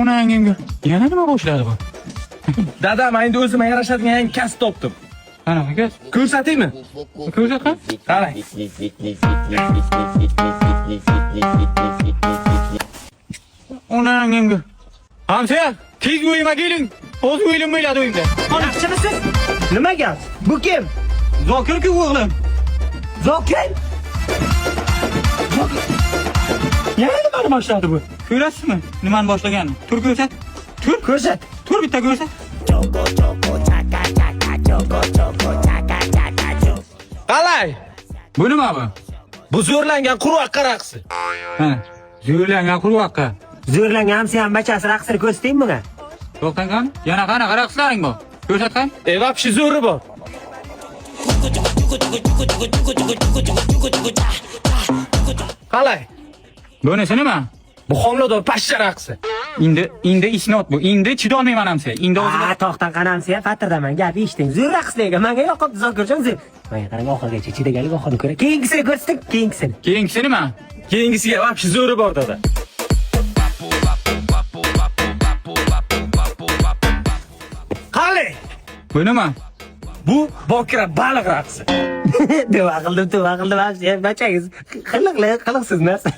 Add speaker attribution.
Speaker 1: Onangimga yana nima boshladi bu?
Speaker 2: Dada, men endi o'zimga yarashadigan yangi kasb topdim.
Speaker 1: Qanaqa gaz?
Speaker 2: Ko'rsataymi?
Speaker 1: Ko'rsatqan?
Speaker 2: Qarang.
Speaker 1: Onangimga. Hamsa, tez uyima keling. O'z uyim bo'ladi uyimda.
Speaker 3: Yaxshimisiz? Nima gap? Bu kim?
Speaker 1: Zokir-ku o'g'lim.
Speaker 3: Zokir?
Speaker 1: Yana nimani boshladi bu? Ko'rasizmi? Nimani boshlaganini? Tur ko'rsat. Tur.
Speaker 3: Ko'rsat.
Speaker 1: Tur bitta ko'rsat.
Speaker 2: Qalay?
Speaker 1: Bu nima bu?
Speaker 2: Bu zo'rlangan qurvaqqa raqsi.
Speaker 1: Ha, zo'rlangan qurvaqqa.
Speaker 3: Zo'rlangan hamsi ham bachasi raqsini ko'rsataymi bunga?
Speaker 1: To'xtang qani? Yana qanaqa raqslaring bor? Ko'rsatqan?
Speaker 2: Vapshi zo'ri bor. Qalay?
Speaker 1: Bunisi nima?
Speaker 2: Bu homilador pashsha raqsi.
Speaker 1: Endi isnot bu. Endi chidolmayman hamsa. Endi o'zida
Speaker 3: To'xtang qanamsi ham fatirdaman. Gap eshiting. Zo'r raqslarga menga yoqibdi Zokirjon zo'r. Menga qarang oxirigacha chidagalik oxirini ko'ra. Keyingisini ko'rsating, keyingisini.
Speaker 1: keyingisi nima?
Speaker 2: Keyingisiga vapshi zo'ri bor dada. Qalay?
Speaker 1: Bu nima?
Speaker 2: Bu bokira baliq raqsi.
Speaker 3: Duo qildim, hamsi ham bachangiz. Qiliqsiz narsa.